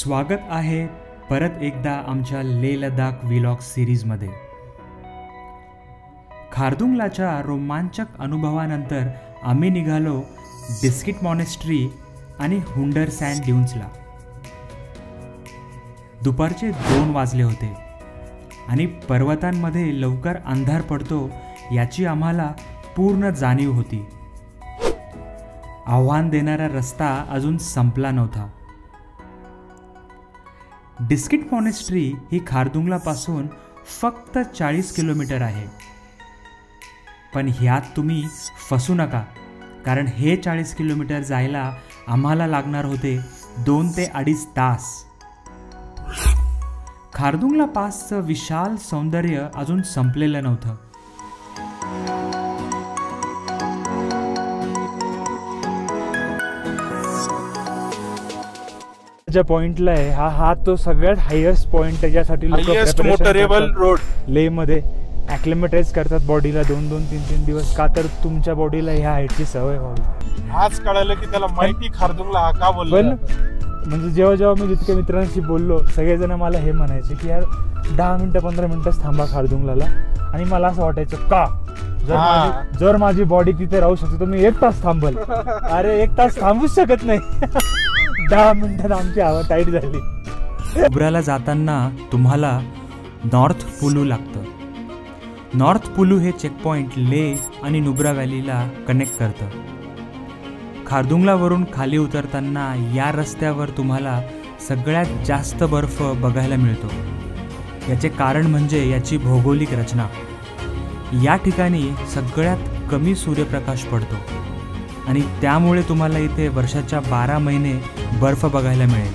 स्वागत आहे परत एकदा आमच्या लेह लडाख व्लॉग सिरीजमध्ये। खारदुंगलाच्या रोमांचक अनुभवानंतर आम्ही निघालो डिस्किट मॉनेस्ट्री आणि हुंडर सँड ड्यून्सला। दुपारचे 2 वाजले होते आणि पर्वतांमध्ये लवकर अंधार पडतो याची आम्हाला पूर्ण जाणीव होती। आव्हान देणारा रस्ता अजून संपला नव्हता। डिस्किट मॉनेस्ट्री ही खारदुंगलापासून फक्त 40 किलोमीटर आहे, पण ह्यात तुम्ही फसू नका, कारण हे 40 किलोमीटर जायला आम्हाला लागणार होते 2 ते 2.5 तास। खारदुंगला पासचं विशाल सौंदर्य अजून संपलेलं नव्हतं। ज्या पॉइंटला आहे हा तो सगळ्यात हायेस्ट पॉइंट आहे, ज्यासाठी लोक मोटरेबल रोड लेह मध्ये ॲक्लिमेटाइज करतात बॉडीला 2-2, 3-3 दिवस, का तर तुमच्या बॉडीला ह्या हाईटची सवय व्हावी। आज कळलं की त्याला माहिती खारदुंगला हा का बोलला। म्हणजे जेव्हा मी जितक्या मित्रांशी बोललो, सगळेजण मला हे म्हणायचे की यार 10 मिनिटं 15 मिनिटच थांबा खारदुंगला, आणि मला असं वाटायचं का जर माझी बॉडी तिथे राहू शकते तर मी 1 तास थांबल। अरे 1 तास थांबूच शकत नाही। 10 मिनिटात आमची हवा टाईट झाली। नुब्राला जाताना तुम्हाला नॉर्थ पुलू लागतं। नॉर्थ पुलू हे चेकपॉइंट लेह आणि नुब्रा व्हॅलीला कनेक्ट करतं। खारदुंगलावरून खाली उतरताना या रस्त्यावर तुम्हाला सगळ्यात जास्त बर्फ बघायला मिळतो। याचे कारण म्हणजे याची भौगोलिक रचना। या ठिकाणी सगळ्यात कमी सूर्यप्रकाश पडतो आणि त्यामुळे तुम्हाला इथे वर्षाच्या 12 महिने बर्फ बघायला मिळेल।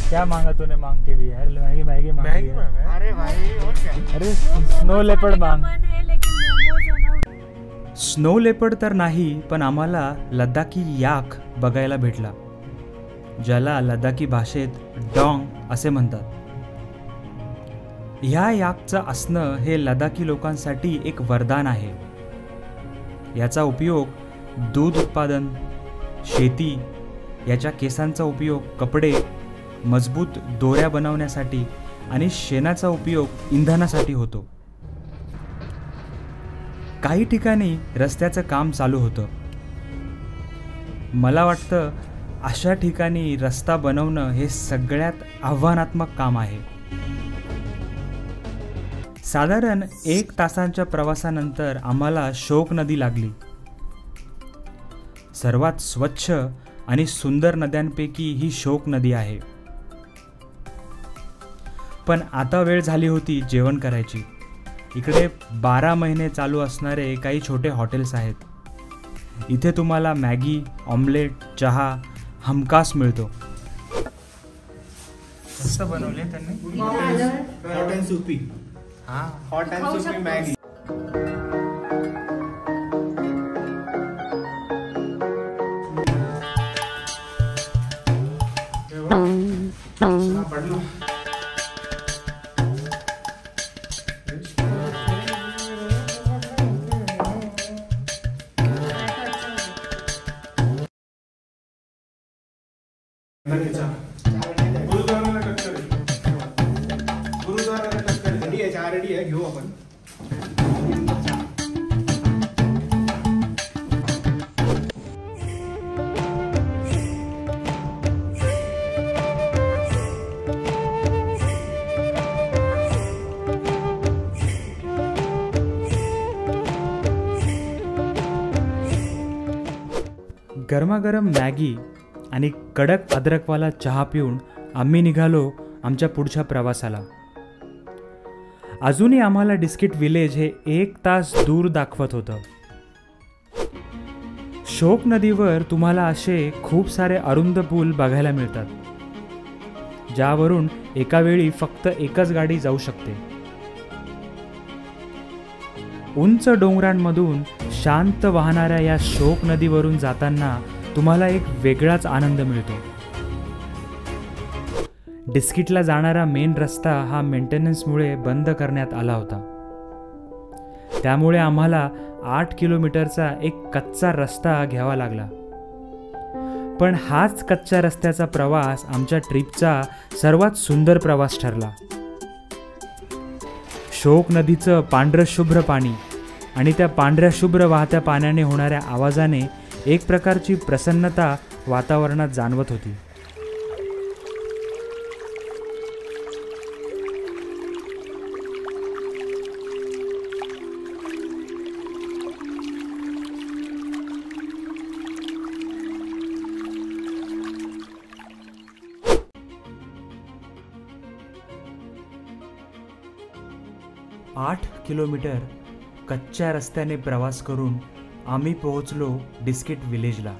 क्या मांगा तूने? मांग के भी यार मैगी मांगी। अरे भाई और क्या? अरे स्नो लेपर्ड मांग। स्नो लेपर्ड तर नाही, पण आम्हाला लडाखी याक बघायला भेटला, ज्याला लडाखी भाषेत डॉंग असे म्हणतात। ह्या याकचं असणं हे लडाखी लोकांसाठी एक वरदान आहे। याचा उपयोग दूध उत्पादन, शेती, याच्या केसांचा उपयोग कपडे, मजबूत दोऱ्या बनवण्यासाठी आणि शेणाचा उपयोग इंधनासाठी होतो। काही ठिकाणी रस्त्याचं काम चालू होतं। मला वाटतं अशा ठिकाणी रस्ता बनवणं हे सगळ्यात आव्हानात्मक काम आहे। साधारण 1 तासांच्या प्रवासानंतर आम्हाला शोक नदी लागली। सर्वात स्वच्छ आणि सुंदर नद्यांपैकी ही शोक नदी आहे। पण आता वेळ झाली होती जेवण करायची। इकडे 12 महिने चालू असणारे काही छोटे हॉटेल्स आहेत। इथे तुम्हाला मॅगी, ऑमलेट, चहा हमखास मिळतो। मस्त बनवले त्यांनी। Hot and soupy. हां, hot and soupy Maggi. Ready आहे, घेऊ आपण। गरमागरम मॅगी आणि कडक अद्रकवाला चहा पिऊन आम्ही निघालो आमच्या पुढच्या प्रवासाला। अजूनही आम्हाला डिस्किट विलेज हे 1 तास दूर दाखवत होतं। शोक नदीवर तुम्हाला असे खूप सारे अरुंद पूल बघायला मिळतात, ज्यावरून एका वेळी फक्त एकच गाडी जाऊ शकते। उंच डोंगरांमधून शांत वाहणाऱ्या या शोक नदीवरून जाताना तुम्हाला एक वेगळाच आनंद मिळतो। डिस्किटला जाणारा मेन रस्ता हा मेंटेनन्समुळे बंद करण्यात आला होता. त्यामुळे आम्हाला 8 किलोमीटरचा एक कच्चा रस्ता घ्यावा लागला. पण हाच कच्च्या रस्त्याचा प्रवास आमच्या ट्रिपचा सर्वात सुंदर प्रवास ठरला. शोक नदीचं पांढरं शुभ्र पाणी आणि त्या पांढऱ्या शुभ्र वाहत्या पाण्याने होणाऱ्या आवाजाने एक प्रकारची प्रसन्नता वातावरणात जाणवत होती. आठ किलोमीटर कच्च्या रस्त्याने प्रवास करून आम्ही पोहोचलो डिस्किट विलेजला.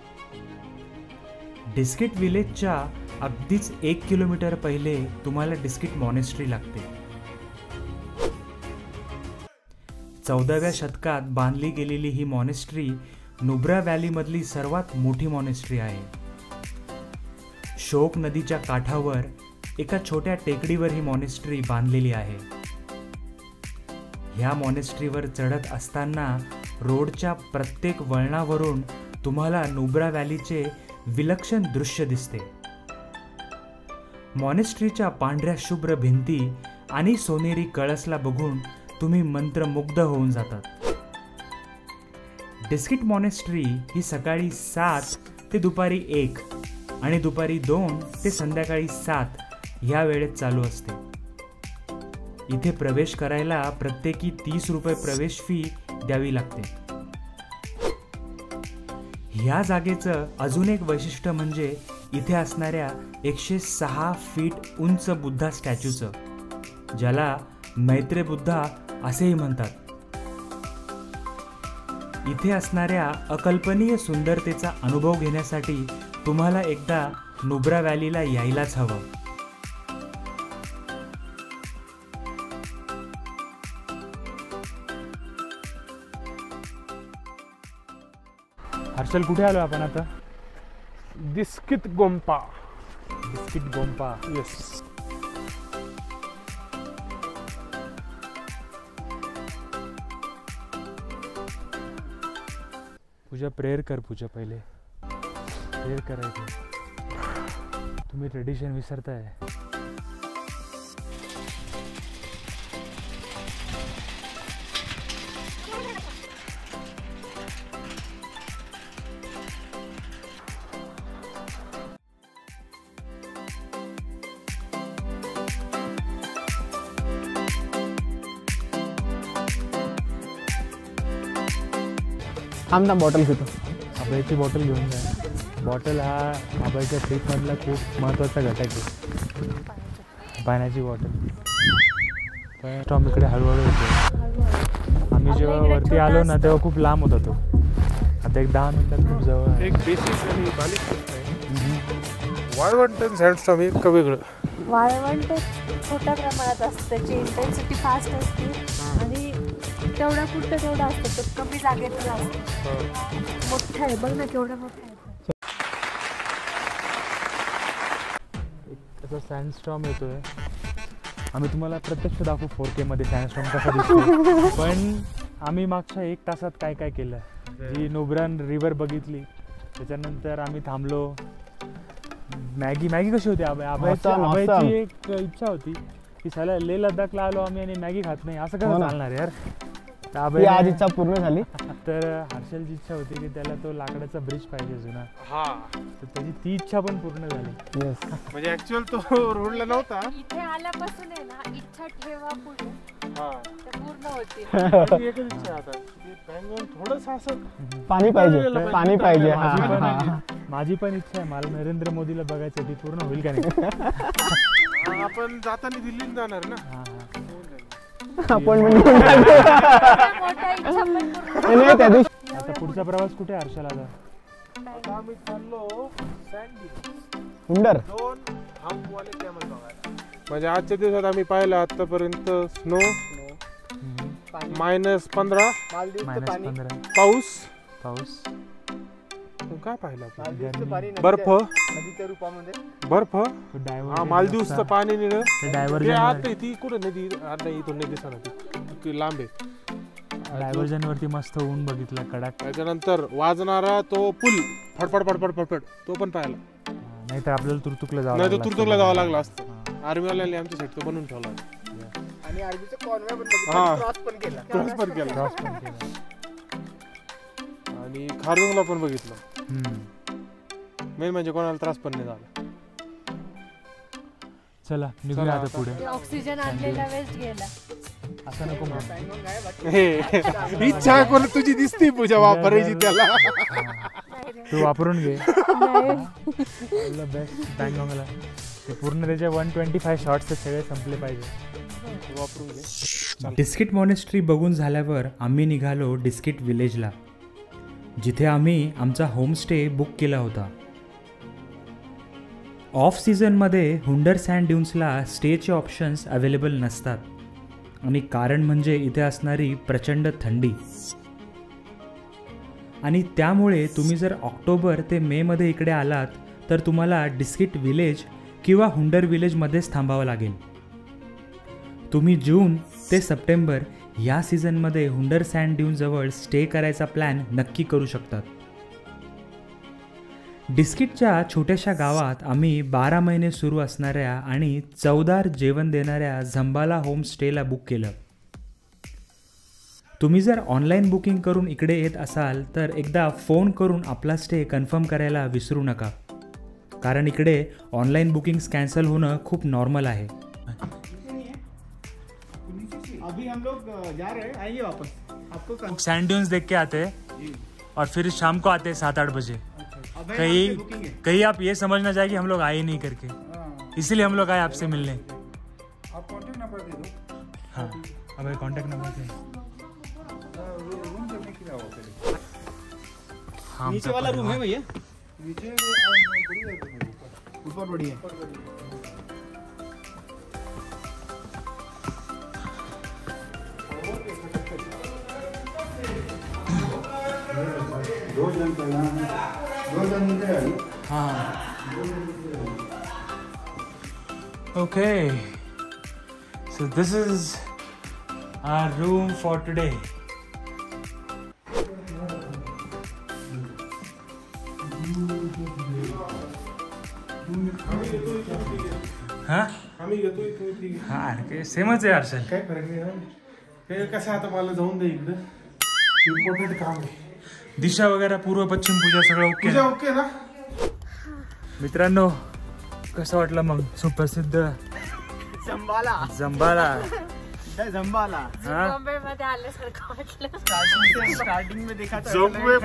डिस्किट विलेजच्या अगदीच 1 किलोमीटर पहिले तुम्हाला डिस्किट मॉनेस्ट्री लागते. 14व्या शतकात बांधली गेलेली ही मॉनेस्ट्री नुब्रा व्हॅलीमधली सर्वात मोठी मॉनेस्ट्री आहे. शोक नदीच्या काठावर एका छोट्या टेकडीवर ही मॉनेस्ट्री बांधलेली आहे. ह्या मॉनेस्ट्रीवर चढत असताना रोडच्या प्रत्येक वळणावरून तुम्हाला नुब्रा व्हॅलीचे विलक्षण दृश्य दिसते. मॉनेस्ट्रीच्या पांढऱ्या शुभ्र भिंती आणि सोनेरी कळसला बघून तुम्ही मंत्रमुग्ध होऊन जातात. डिस्किट मॉनेस्ट्री ही सकाळी 7 ते दुपारी 1 आणि दुपारी 2 ते संध्याकाळी 7 ह्या वेळेत चालू असते. इथे प्रवेश करायला प्रत्येकी 30 रुपये प्रवेश फी द्यावी लागते. ह्या जागेचं अजून एक वैशिष्ट्य म्हणजे इथे असणाऱ्या 106 फीट उंच बुद्धा स्टॅच्यूचं, ज्याला मैत्रे बुद्धा असेही म्हणतात. इथे असणाऱ्या अकल्पनीय सुंदरतेचा अनुभव घेण्यासाठी तुम्हाला एकदा नुब्रा व्हॅलीला यायलाच हवं. हर्षल, कुठे आलो आपण आता? डिस्किट गोंपा. डिस्किट गोंपा. येस. पूजा, प्रेयर कर. पूजा पहिले प्रेयर करायचं. तुम्ही ट्रेडिशन विसरताय. आमचा बॉटल घेतो. अभयची बॉटल घेऊन जा. बॉटल हा अभयच्या ट्रिपमधला खूप महत्त्वाचा घटक आहे. पाण्याची बॉटल. पण टॉम इकडे हळूहळू येतो. आम्ही जेव्हा वरती आलो ना तेव्हा खूप लांब होता तो. आता एक 10 मिनिटात खूप जवळ आहे. एक बेसिक आणि बालिक प्रश्न आहे. वाळवंट आणि सँडस्टॉर्म एक का वेगळं? वाळवंट छोट्या प्रमाणात असतं, त्याची इंटेन्सिटी फास्ट असते आणि तेवढा कुठं तेवढा असतं, तो कमी जागेतच असतो. मोठा आहे बघ ना, केवढा मोठा आहे. त्याचा सँडस्टॉर्म येतोय. आम्ही तुम्हाला प्रत्यक्ष दाखवू 4K मध्ये सँडस्टॉर्म कसा दिसतो. पण आम्ही मागच्या 1 तासात काय काय केलं. जी नुब्रा रिव्हर बघितली, त्याच्यानंतर आम्ही थांबलो. मॅगी कशी होती? अभयची एक इच्छा होती की साला लेह लडाखला आलो आम्ही आणि मॅगी खात नाही, असं कसं चालणार यार. आज इच्छा पूर्ण झाली. तर हर्षलची इच्छा होती की त्याला तो लाकडाचा ब्रिज पाहिजे जुना. हा, तर त्याची ती इच्छा पण पूर्ण झाली. म्हणजे ऍक्च्युअल तो रोडला नव्हता. इथे आल्यापासून आहे ना, इच्छा ठेवा पुढे, हा, तर पूर्ण होती. माझी एकच इच्छा आता थोडस असं पाणी पाहिजे. माझी पण इच्छा आहे. मला नरेंद्र मोदीला बघायचं, ती पूर्ण होईल का नाही? आपण जाताना दिल्लीत जाणार ना. अपॉइंटमेंट. मोठ्या इच्छा पण पूर्ण. आता पुढचा प्रवास कुठे हर्षल? आता आम्ही चाललो सँडी हुंडर. 2 हंपवाले कॅमल बघायला. म्हणजे आजच्या दिवसात आम्ही पाहिलं आतापर्यंत स्नो -15, -15 पाऊस. काय पाहिलं आपण? मालदीवचं पाणी बर्फ नदीच्या रूपामध्ये. बर्फ डायव्हर हा मालदीवचं पाणी निळं ते डायव्हर्जन ते आता ती कुठं नदी आता इथून नदी दिसणार ती लांब आहे. डायव्हर्जन वरती मस्त ऊन बघितलं कडक. त्याच्यानंतर वाजणारा तो पूल फडफड फडफड फडफड तो पण पाहिला. नाही तर आपल्याला तुरतुकला जावं नाही तर लागलं तुरतुकला असतं. जावं लागलं असतं. आर्मीवाल्यांनी आमच्या साईड तो बनवून ठेवला आणि आर्मीचं कॉन्वे पण हा. बघितलं, क्रॉस पण केला. क्रॉस पण केला क्रॉस पण केलं. आणि खारदुंगला पण बघितलं. हम्म. मेन म्हणजे कोणाला त्रास पण नाही झाला. चला निघूया आता पुढे. ते ऑक्सिजन आणलेला वेस्ट गेला. असं नको म्हणू. पॅंगॉन्ग आहे बाकी. हे इच्छा कोण तुझी दिसती पूजा वापरायची त्याला. तू वापरून घे. नाही बेस्ट बँगॉंगला ते पूर्ण त्याचे 125 शॉट्स सगळे संपले पाहिजे. वापरून घे. डिस्किट मॉनेस्ट्री बघून झाल्यावर आम्ही निघालो डिस्किट विलेजला, जिथे आम्ही आमचा होमस्टे बुक केला होता. ऑफ सीझनमध्ये हुंडर सँड ड्यून्सला स्टेचे ऑप्शन्स अवेलेबल नसतात आणि कारण म्हणजे इथे असणारी प्रचंड थंडी. आणि त्यामुळे तुम्ही जर ऑक्टोबर ते मेमध्ये इकडे आलात तर तुम्हाला डिस्किट विलेज किंवा हुंडर विलेजमध्येच थांबावं लागेल. तुम्ही जून ते सप्टेंबर या सीझनमध्ये हुंडर सँड ड्यूनजवळ स्टे करायचा प्लॅन नक्की करू शकतात. डिस्किटच्या छोट्याशा गावात आम्ही 12 महिने सुरू असणाऱ्या आणि चवदार जेवण देणाऱ्या झंबाला होमस्टेला बुक केलं. तुम्ही जर ऑनलाईन बुकिंग करून इकडे येत असाल तर एकदा फोन करून आपला स्टे कन्फर्म करायला विसरू नका, कारण इकडे ऑनलाईन बुकिंग्स कॅन्सल होणं खूप नॉर्मल आहे. अभी हम लोग जा रहे हैं, आएंगे वापस. आपको सैंड ड्यून्स देख के आते हैं और फिर शाम को आते हैं 7-8 बजे. कहीं आप ये समझना चाहिए कि हम लोग आए ही नहीं करके, इसीलिए हम लोग आए आपसे मिलने. आप कॉन्टेक्ट नंबर दे दो. हाँ अब कॉन्टेक्ट नंबर दे. रूम करने के लिए आओ पहले. हाँ नीचे वाला रूम है भैया, नीचे ऊपर बढ़िया. दो जन इधर आइए. हाँ okay, so this is our room for today. हाँ आम्ही घेतो इथे. हाँ सेमच आहे हर्षल. काय फरक नाही. हे कसं आता मला जाऊन दे इकडं. इम्पॉर्टंट काम आहे. दिशा वगैरे पूर्व पश्चिम पूजा सगळं ओके. पूजा ओके ना. मित्रांनो कसं वाटलं मग सुप्रसिद्ध झंबाला. झंबाला? झंबाला हाँ बॉम्बे मध्ये आल्यासारखं वाटलं. स्टार्टिंग में देखा था जोगवे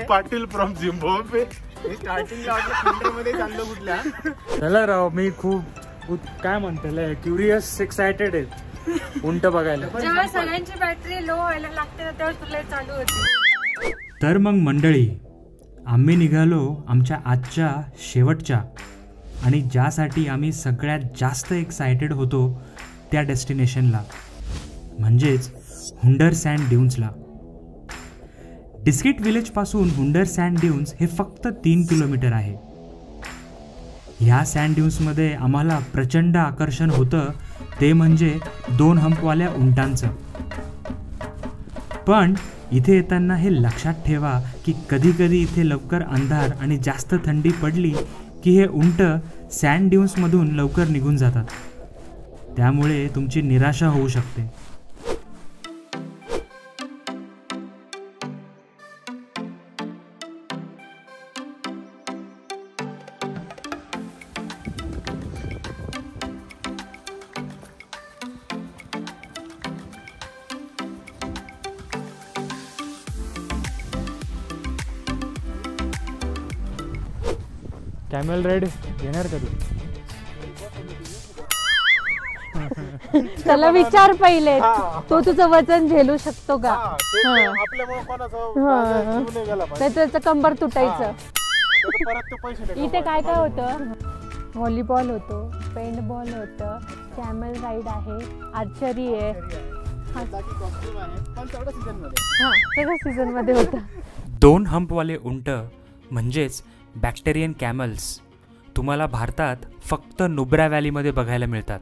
पाटील फ्रॉम झिम्बाब्वे. स्टार्टिंगला वाटलं मध्ये चाललो कुठल्या. चला राव, मी खूप काय म्हणते क्युरियस एक्सायटेड आहे उंट बघायला. जेव्हा सगळ्यांची बॅटरी लो व्हायला लागते ना तेव्हा तुला चालू होती. तर मग मंडळी, आम्ही निघालो आमच्या आजच्या शेवटच्या आणि ज्यासाठी आम्ही सगळ्यात जास्त एक्सायटेड होतो त्या डेस्टिनेशनला, म्हणजेच हुंडर सँड ड्यून्सला. डिस्किट विलेजपासून हुंडर सँड ड्यून्स हे फक्त 3 किलोमीटर आहे. ह्या सँड ड्यून्समध्ये आम्हाला प्रचंड आकर्षण होतं ते म्हणजे 2 हंपवाल्या उंटांचं. पण इथे येताना हे लक्षात ठेवा की कधीकधी इथे लवकर अंधार आणि जास्त थंडी पडली की हे उंट सँड ड्यून्समधून लवकर निघून जातात, त्यामुळे तुमची निराशा होऊ शकते. कॅमेल राईड घेणार का तू? त्याला विचार पहिले, तो तुझं वजन झेलू शकतो का? आपल्यामुळे कोणाचा जीव नाही गेला पाहिजे. नाही त्याचं कंबर तुटायचं. तर परत ते पैसे नाही इथे काय काय होतं? व्हॉलीबॉल होतो, पेंटबॉल होतं, कॅमेल राईड आहे, आर्चरी आहे. कॉस्ट्युम आहे पण सगळं सीझन मध्ये. हा सगळं सीझन मध्ये होतं. 2 हंपवाले उंट म्हणजेच बॅक्टेरियन कॅमल्स तुम्हाला भारतात फक्त नुब्रा व्हॅलीमध्ये बघायला मिळतात.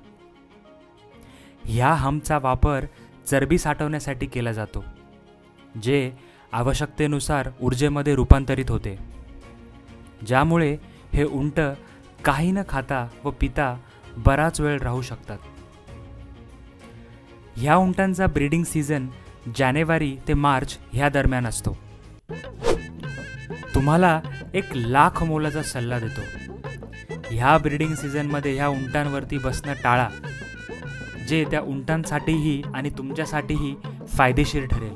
ह्या हम्पचा वापर चरबी साठवण्यासाठी केला जातो, जे आवश्यकतेनुसार ऊर्जेमध्ये रूपांतरित होते, ज्यामुळे हे उंट काही न खाता व पिता बराच वेळ राहू शकतात. ह्या उंटांचा ब्रीडिंग सीझन जानेवारी ते मार्च ह्या दरम्यान असतो. तुम्हाला 1,00,000 मोलाचा सल्ला देतो, ह्या ब्रीडिंग सीझनमध्ये ह्या उंटांवरती बसणं टाळा, जे त्या उंटांसाठीही आणि तुमच्यासाठीही फायदेशीर ठरेल.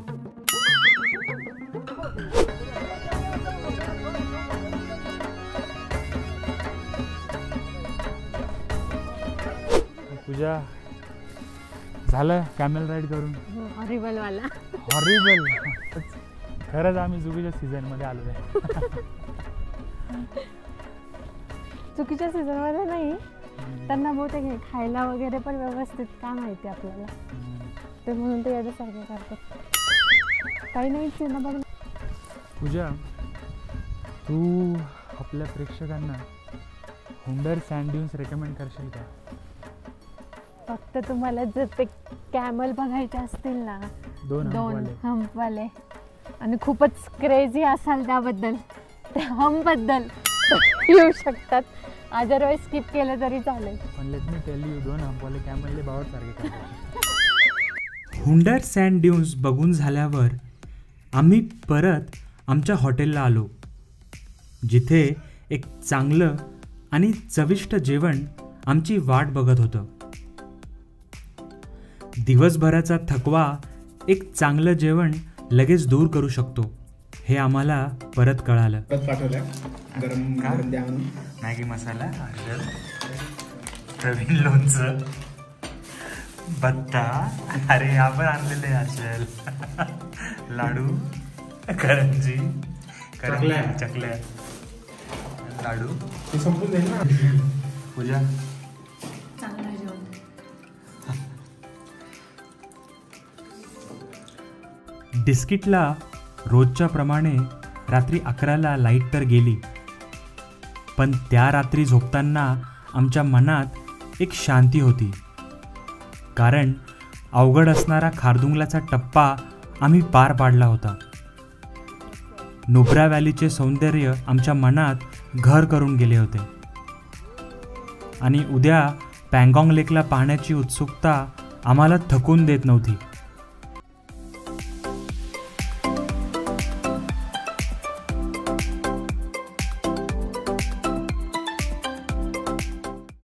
पूजा, झालं कॅमेल राईड करून? हॉरिबल वाला. हॉरिबल. खरंच आम्ही चुकीच्या सीझनमध्ये आलो आहे. चुकीच्या सीझनमध्ये नाही, त्यांना बहुतेक हे खायला वगैरे पण व्यवस्थित काय माहिती आपल्याला, ते म्हणून ते याच्यासारखे करतात. काही नाही चिन्ह बघ. पूजा, तू आपल्या प्रेक्षकांना हुंडर सँड ड्यून्स रेकमेंड करशील का? फक्त तुम्हाला जर ते कॅमल बघायचे असतील ना, 2 हम्पवाले, आणि खूपच क्रेझी असाल त्याबद्दल, त्या हम्पबद्दल येऊ शकतात. अदरवाईज स्किप केलं तरी चालेल. पण लेट मी टेल यू, 2 हम्पवाले कॅमलले बावरसारखे करतात. हुंडर सँड ड्यून्स बघून झाल्यावर आम्ही परत आमच्या हॉटेलला आलो, जिथे एक चांगलं आणि चविष्ट जेवण आमची वाट बघत होतं. दिवसभराचा थकवा एक चांगलं जेवण लगेच दूर करू शकतो, हे आम्हाला परत कळालं. गरम द्या म्हणून. मॅगी मसाला, प्रवीण लोणचं, बत्ता, अरे आपण आणलेले असेल, लाडू, करंजी, चकल्या, लाडू. ते संपून जाईल ना. पूजा, चांगलं जेवण. डिस्किटला रोजच्या प्रमाणे रात्री 11ला लाईट तर गेली, पण त्या रात्री झोपताना आमच्या मनात एक शांती होती, कारण अवघड असणारा खारदुंगलाचा टप्पा आम्ही पार पाडला होता. नुब्रा व्हॅलीचे सौंदर्य आमच्या मनात घर करून गेले होते, आणि उद्या पँगॉंग लेकला पाहण्याची उत्सुकता आम्हाला थकून देत नव्हती.